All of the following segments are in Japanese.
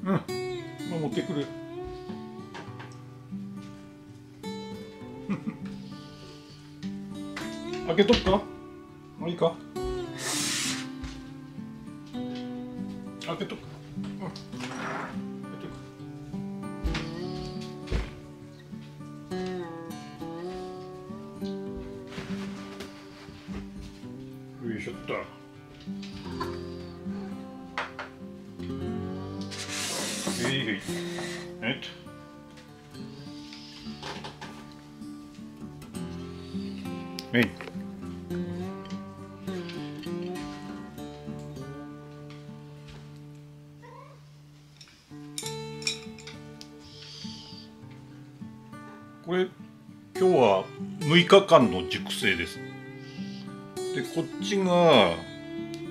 うん、まあ、持ってくる。開けとくか。まあいいか。開けとく。うん、開けとく。よいしょっと。はい。これ今日は6日間の熟成です。でこっちが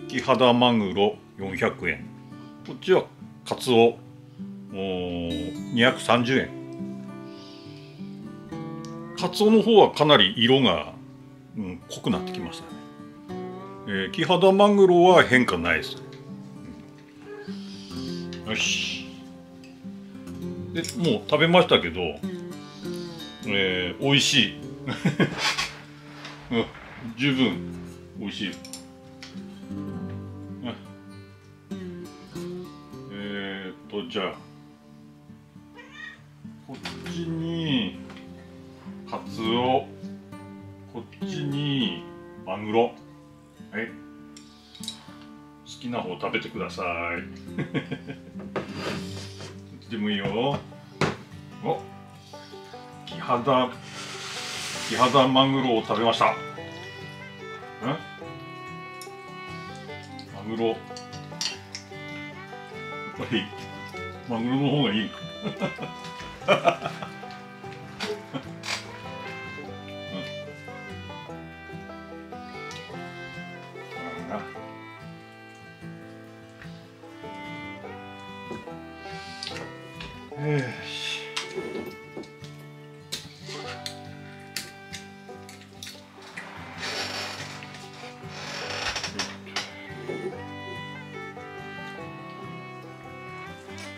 キハダマグロ400円、こっちはカツオ230円。カツオの方はかなり色が、濃くなってきましたね。キハダマグロは変化ないです。よし。でもう食べましたけど、美味しい。十分美味しい。じゃあこっちにカツオ、こっちにマグロ。はい、好きな方食べてください。どっちでもいいよ。お、キハダマグロを食べました。マグロ、やっぱりマグロの方がいい。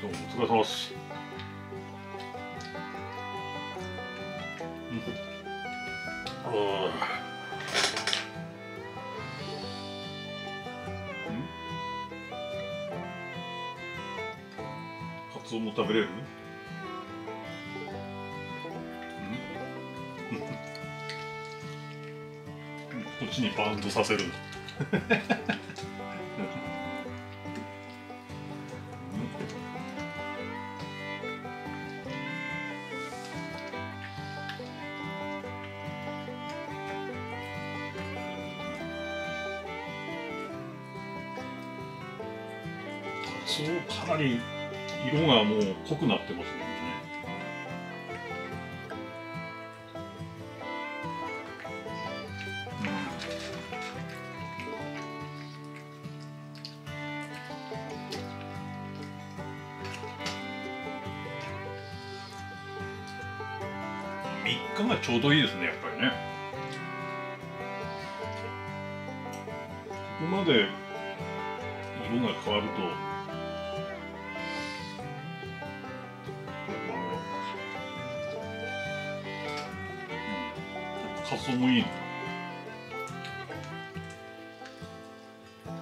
どうもお疲れ様です。カツオも食べれる？こっちにバウンドさせる。かなり色がもう濃くなってますね。3日がちょうどいいですね、やっぱりね。ここまで色が変わるとカツオもいい。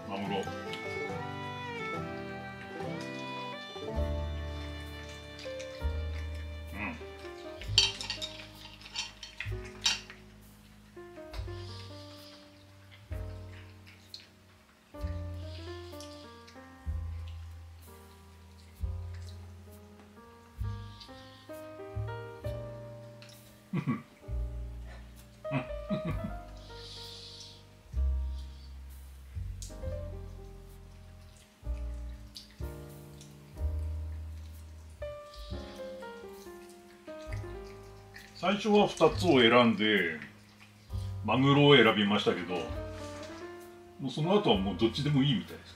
マグロ。最初は2つを選んでマグロを選びましたけど、もうその後はもうどっちでもいいみたいです。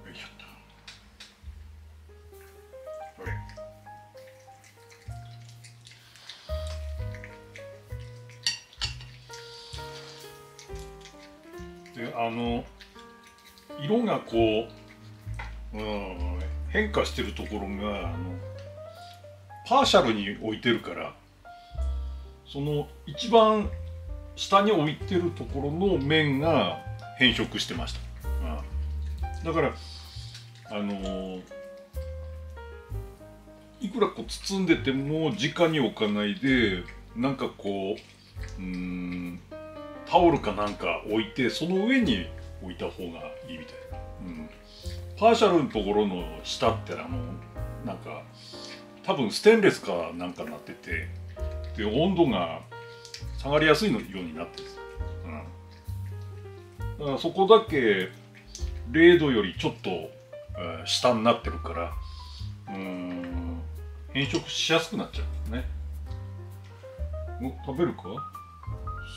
よいしょっと。色がこう、変化してるところがパーシャルに置いてるから、その一番下に置いてるところの面が変色してました。だからいくらこう包んでても直に置かないで、なんかこうタオルかなんか置いて、その上に置いた方がいいみたいな。パーシャルのところの下ってなんか多分ステンレスかなんかなってて、で温度が下がりやすいようになってるんです。だからそこだけ0度よりちょっと、下になってるから変色しやすくなっちゃうんですね。食べるか？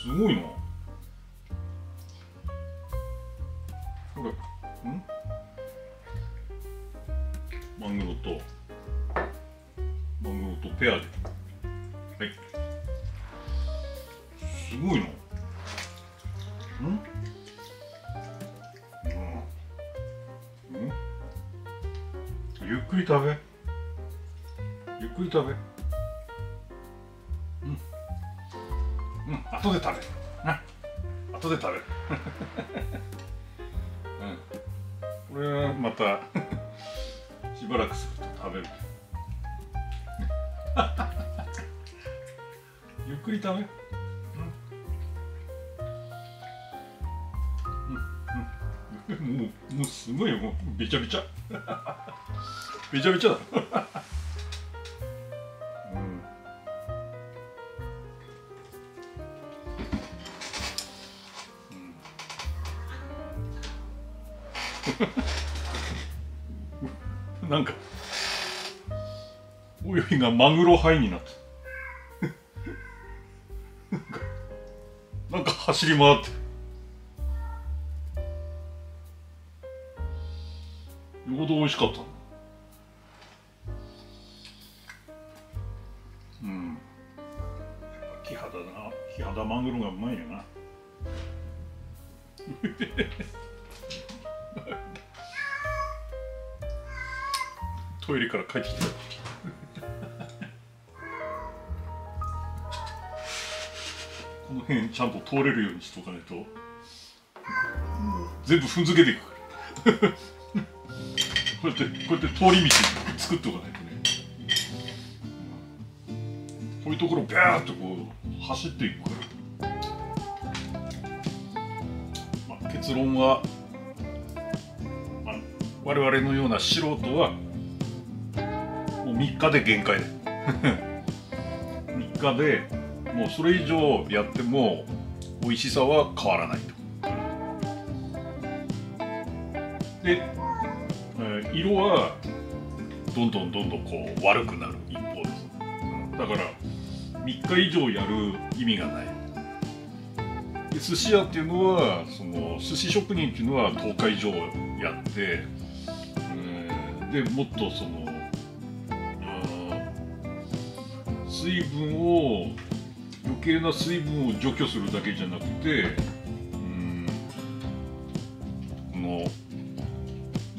すごいな。これマグロとペアで、はい、すごいな。ゆっくり食べ、ゆっくり食べ。後で食べるな。後で食べる。これはまたしばらくすると食べる。ゆっくり食べ。もうすごいよ、もうべちゃべちゃ。べちゃべちゃだ。なんか泳ぎがマグロハイになってなんか走り回ってよほど美味しかった。キハダマグロがうまいよな。トイレから帰ってきた。この辺ちゃんと通れるようにしとかないと、もう全部踏んづけていくから。こうやって通り道作っておかないとね。こういうところビャーっとこう走っていくから。結論は、我々のような素人はもう3日で限界で3日でもうそれ以上やっても美味しさは変わらないと。で、色はどんどんこう悪くなる一方です。だから3日以上やる意味がない。で寿司屋っていうのは寿司職人っていうのは10日以上やって、でもっと余計な水分を除去するだけじゃなくて、この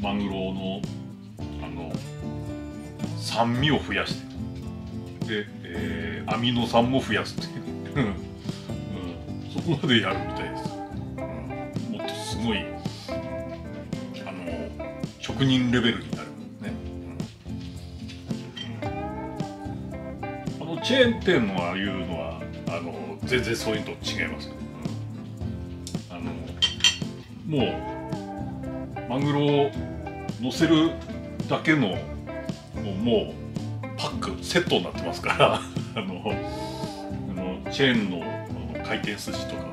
マグロの酸味を増やして、で、アミノ酸も増やすってそこまでやるみたいです。もっとすごい職人レベルになるね。チェーン店のああいうのは全然そういうのと違います。もうマグロを乗せるだけのもうパックセットになってますからチェーンの回転寿司とかね。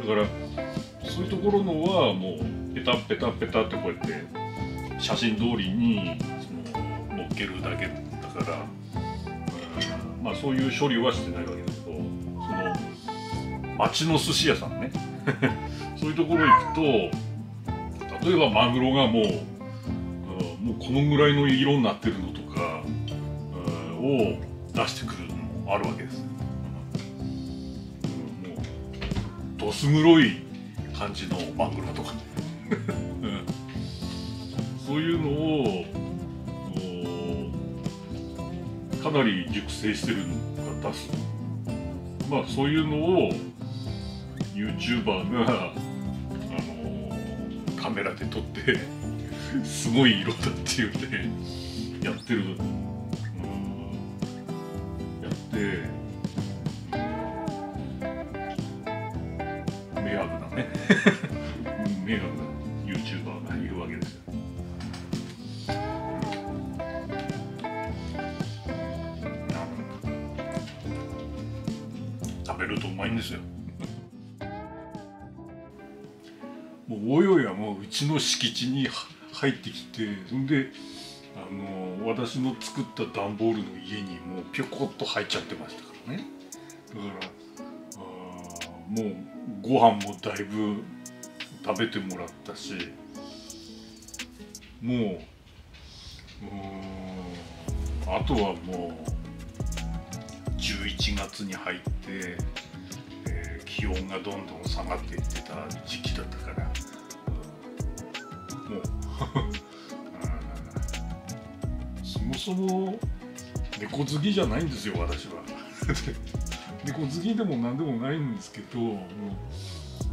だからそういうところのはもうペタペタペタってこうやって写真通りに乗っけるだけだから、まあそういう処理はしてないわけだけど、町の寿司屋さんねそういうところ行くと、例えばマグロがもうこのぐらいの色になってるのとかを出してくるのもあるわけです。もうどす黒い感じのマグロとかそういうのをかなり熟成してるのが出す。まあそういうのを YouTuber がカメラで撮ってすごい色だっていうねやってる、やって迷惑なね迷惑な YouTuber がいるわけですよ。食べるとうまいんですよ。もうおいおいはもううちの敷地に入ってきて、そんで私の作った段ボールの家にもうぴょこっと入っちゃってましたからね。だからもうご飯もだいぶ食べてもらったし、もうあとはもう11月に入って、気温がどんどん下がっていってた時期だったから、もうそもそも猫好きじゃないんですよ私は猫好きでも何でもないんですけど、も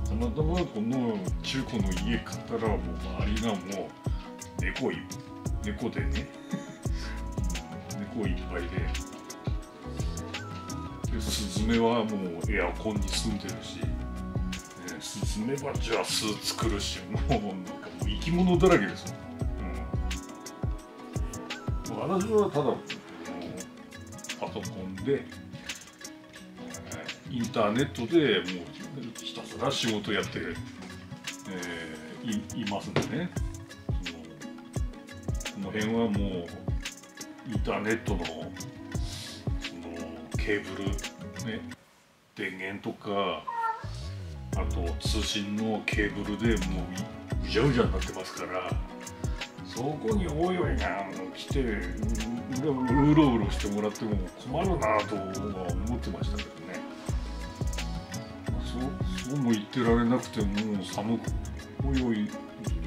うたまたまこの中古の家買ったらもう周りがもう猫でね猫いっぱいで、スズメはもうエアコンに住んでるし、スズメバチは巣作るし、もうなんかもう生き物だらけですよ。私はただパソコンで、インターネットでもうひたすら仕事やって、いますんでね。この辺はもうインターネットのケーブルね、電源とかあと通信のケーブルでもうぐじゃぐじゃになってますから、そこにおいおいが来てうろうろしてもらっても困るなとは思ってましたけどね。そうも言ってられなくて、もうおいおいも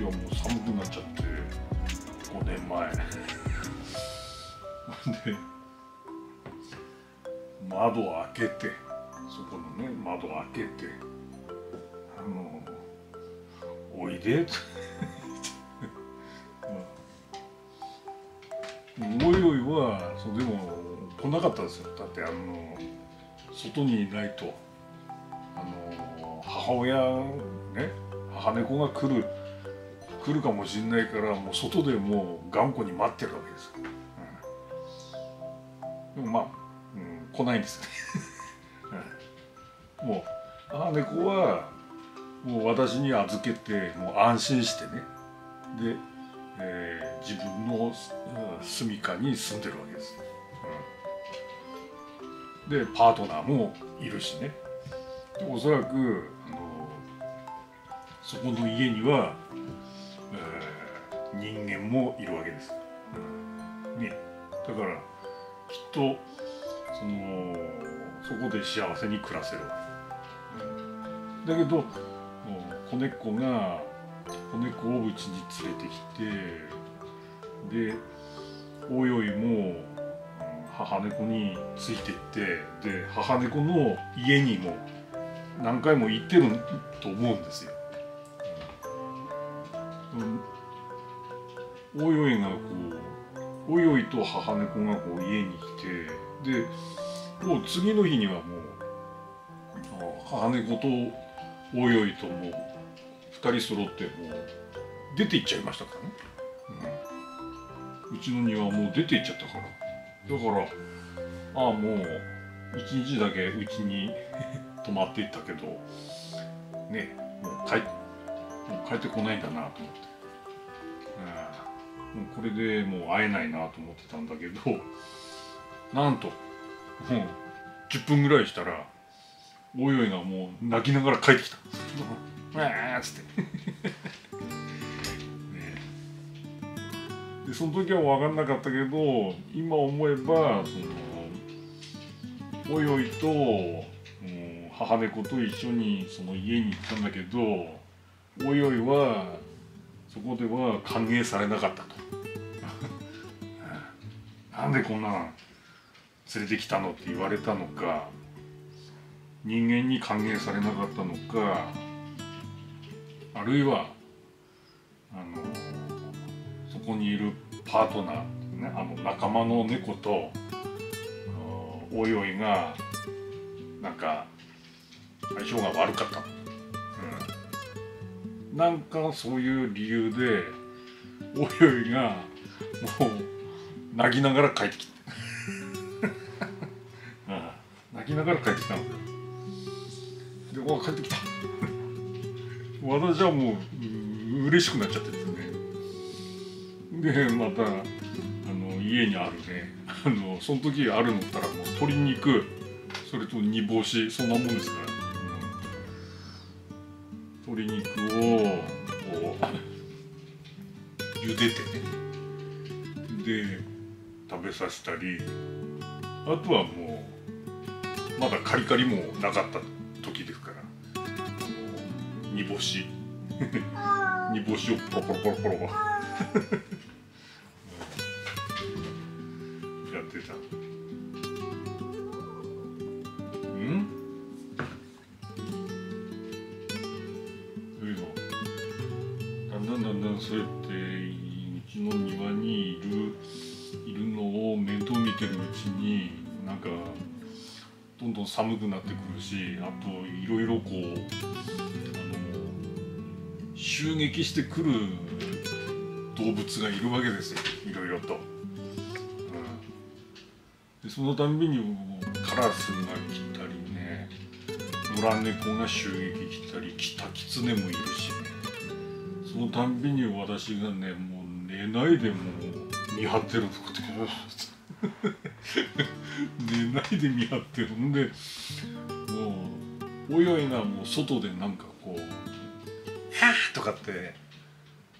う寒くなっちゃって5年前で窓を開けて、そこのね窓を開けておいでおいおいはそうでも来なかったですよ。だって外にいないと母猫が来るかもしれないから、もう外でもう頑固に待ってるわけですよ。でもまあ、来ないんですねもう母猫はもう私に預けてもう安心してね、で、自分の住処に住んでるわけです。でパートナーもいるしね。でおそらくそこの家には、人間もいるわけです。ね、だからきっとそこで幸せに暮らせるわけ。だけど子猫をうちに連れてきて、でおいおいも母猫についていって、で母猫の家にも何回も行ってると思うんですよ。おいおいがおいおいと母猫が家に来て、でもう次の日にはもう母猫とおいおいともう2人揃ってもう出て行っちゃいましたからね。うちの庭もう出て行っちゃったから、だからもう1日だけうちに泊まっていったけどね、もう帰ってこないんだなと思って、もうこれでもう会えないなと思ってたんだけど、なんともう10分ぐらいしたらおいおいがもう泣きながら帰ってきた。っつってでその時は分かんなかったけど、今思えばおいおいと母猫と一緒にその家に行ったんだけど、おいおいはそこでは歓迎されなかったとなんでこんなの連れてきたのって言われたのか、人間に歓迎されなかったのか、あるいはそこにいるパートナー、ね、仲間の猫とおいおいがなんか相性が悪かったの、なんかそういう理由でおいおいがもう泣きながら帰ってきた泣きながら帰ってきたので、帰ってきた私はもう嬉しくなっちゃってですね。でまた家にあるねその時あるのったらもう鶏肉、それと煮干し、そんなもんですから、鶏肉をこう茹でてね、で食べさせたり、あとはもうまだカリカリもなかった時ですから煮干し煮干しをポロポロポロポロやってた。だんだんそうやってうちの庭にいるのを面倒見てるうちになんかどんどん寒くなってくるし、あといろいろこう襲撃してくる動物がいるわけですよ、いろいろと、でそのたんびにカラスが来たりね、野良猫が襲撃来たり、キタキツネもいるしね、そのたんびに私がねもう寝ないでもう見張ってるとかって寝ないで見張ってるんで、もうおいおいがもう外でなんかこう「はぁ」とかって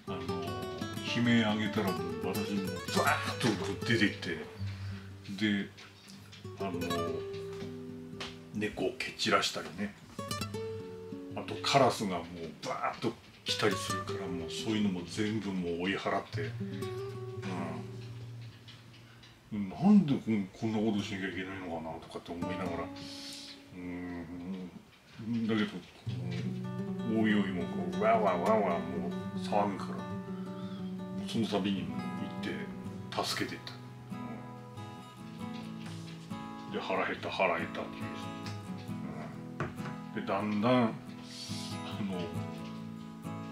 悲鳴上げたらもう私もバーッと出てきて、で猫を蹴散らしたりね、あとカラスがもうバーッと来たりするから、もうそういうのも全部もう追い払って、なんでこんなことしなきゃいけないのかなとかって思いながら、だけどおいおいもこうワンワンワンワンもう騒ぐから、その度に行って助けていった、で腹減ったっていう、でだんだん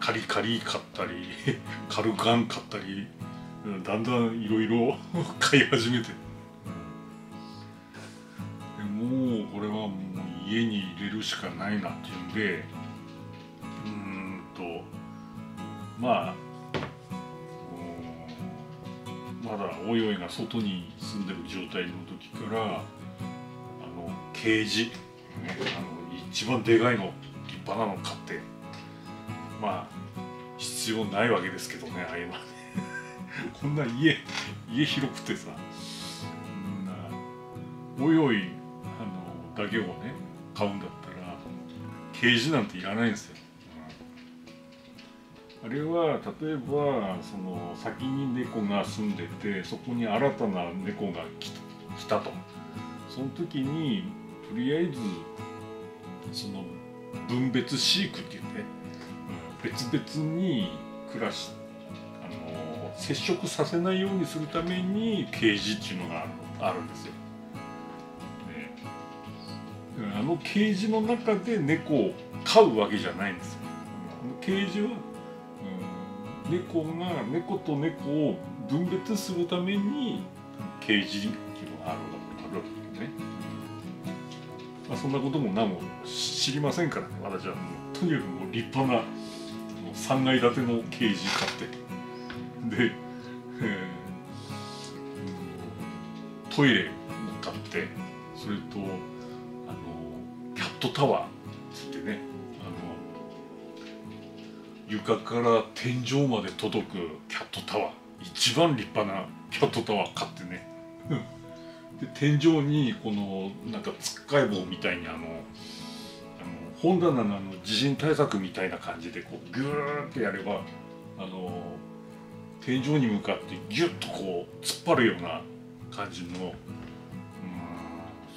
カリカリ買ったりカルガン買ったり、だんだんいろいろ買い始めて、でもうこれはもう家に入れるしかないなっていうんで、まあまだおいおいが外に住んでる状態の時からケージ、一番でかいの立派なの買って、まあ必要ないわけですけどね、ああいうのこんな家広くてさ、おいおいだけをね買うんだったらケージなんていらないんですよ、あれは例えばその先に猫が住んでて、そこに新たな猫が来たと、その時にとりあえずその分別飼育っていうね、別々に暮らし接触させないようにするためにケージっていうのがあるんですよ。でケージの中で猫を飼うわけじゃないんですよ。ケージは、猫と猫を分別するためにケージっていうのがあるわけですね。そんなことも何も知りませんからね、私はとにかくもう立派な3階建てのケージ買って、で、トイレも買って、それとキャットタワーって言ってね、床から天井まで届くキャットタワー、一番立派なキャットタワー買ってねで天井にこのなんかつっかえ棒みたいに本棚の地震対策みたいな感じでこうギューってやれば天井に向かってギュッとこう突っ張るような感じの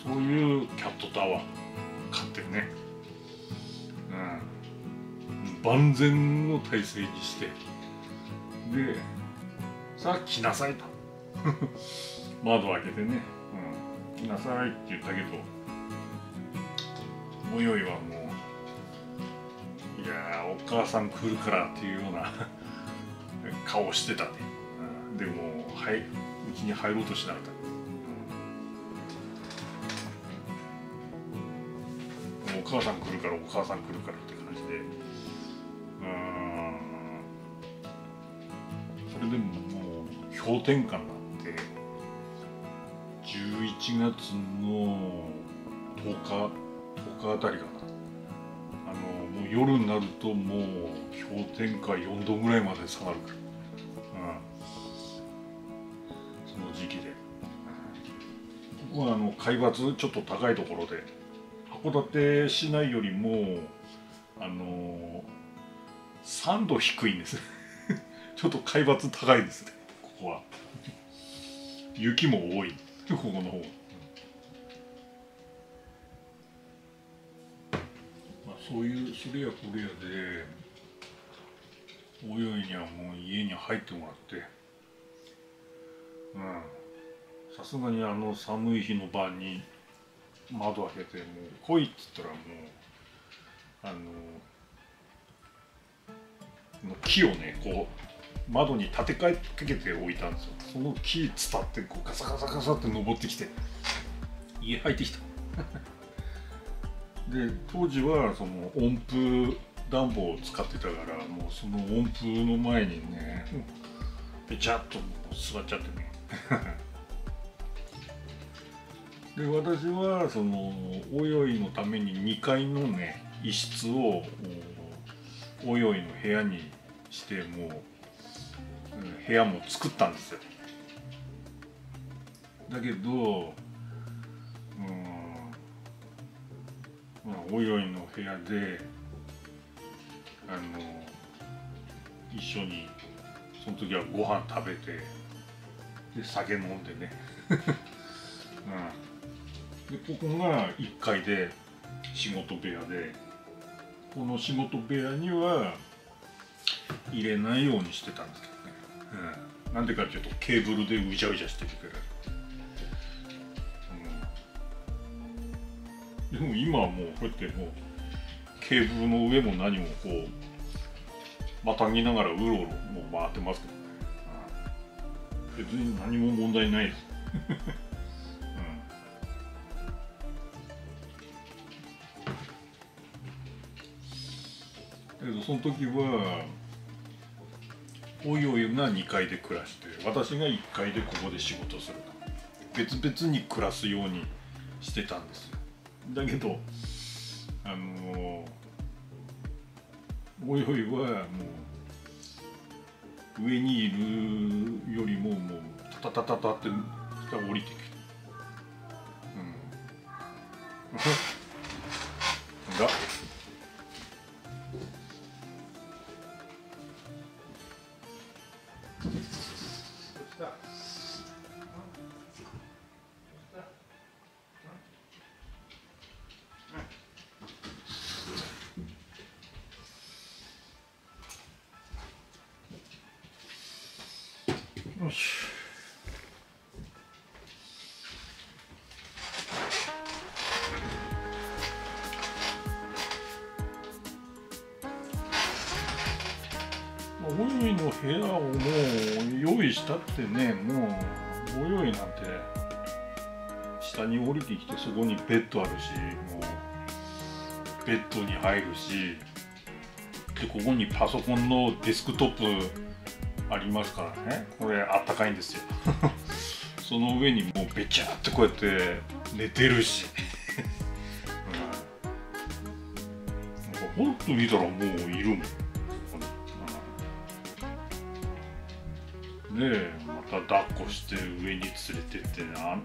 そういうキャットタワー買ってね、万全の体制にしてでさあ来なさいと窓開けてね、来なさいって言ったけどもよいはもういやーお母さん来るからっていうような顔してたね、でもうちに入ろうとしなかった、お母さん来るからお母さん来るからって感じでそれでももう氷点下になって11月の10日あたりかな、もう夜になるともう氷点下4度ぐらいまで下がるから、その時期で、ここは海抜ちょっと高いところで函館市内よりも3度低いんですちょっと海抜高いですね、ここは雪も多いここの方、そういうそれやこれやでおいおいにはもう家に入ってもらってさすがに寒い日の晩に窓開けてもう来いっつったらもう木をねこう窓に立てかけておいたんですよ。その木伝ってこうガサガサガサって登ってきて家入ってきたで当時はその温風暖房を使ってたからもうその温風の前にねぺちゃっと座っちゃってねで私はそのおいおいのために2階のね一室をおいおいの部屋にしてもう部屋も作ったんですよ。だけどおいおいの部屋で一緒にその時はご飯食べてで酒飲んでね、でここが1階で仕事部屋でこの仕事部屋には入れないようにしてたんですけどね、なんでかっていうとケーブルでうじゃうじゃしてるから、でも今はもうこうやってもうケーブルの上も何もこうまたぎながらうろうろもう回ってますけどね、別に何も問題ないですだけどその時はおいおいが2階で暮らして私が1階でここで仕事すると別々に暮らすようにしてたんですよ。だけどおいおいはもう上にいるよりももうタタタタって下降りてきてがよし。おいおいの部屋をもう用意したってね、もうおいおいなんて下に降りてきてそこにベッドあるし、もうベッドに入るし、でここにパソコンのデスクトップありますからね、これあったかいんですよその上にもうべちゃってこうやって寝てるしほんと見たらもういるもん。でまた抱っこして上に連れてってあん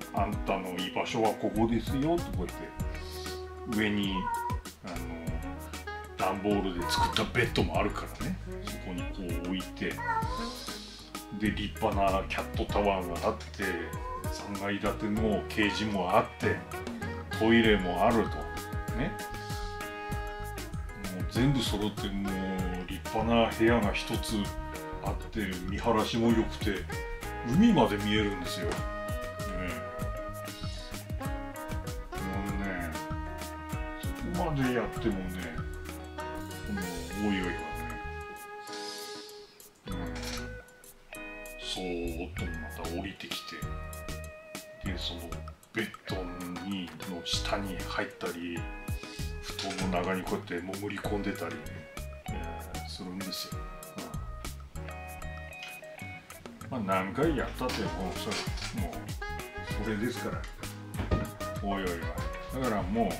たの居場所はここですよってこうやって上に段ボールで作ったベッドもあるからね、そこにこう置いて、で立派なキャットタワーがあって、3階建てのケージもあって、トイレもあるとね、もう全部揃って、もう立派な部屋が一つあって、見晴らしも良くて海まで見えるんですよ。もうね、そこまでやってもね、このおいおいはね、そーっとまた降りてきて、でそのベッドの下に入ったり、布団の中にこうやって潜り込んでたりね、するんですよ。まあ何回やったってもうそれですから、おいおいは。だからも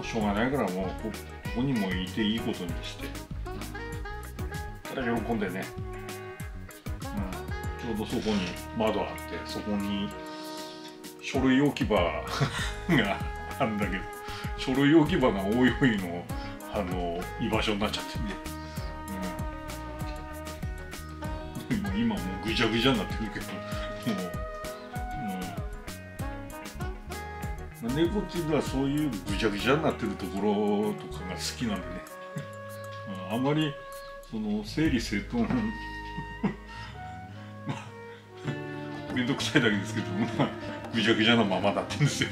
うしょうがないから、もうここにもいていいことにして、ただ喜んでね、ちょうどそこに窓あって、そこに書類置き場があるんだけど、書類置き場がおいおいの居場所になっちゃってね、でも今もうぐちゃぐちゃになってるけど、猫っていうのはそういうぐちゃぐちゃになってるところとかが好きなんでね、あまりその整理整頓めんどくさいだけですけど、ぐちゃぐちゃなままだったんですよ。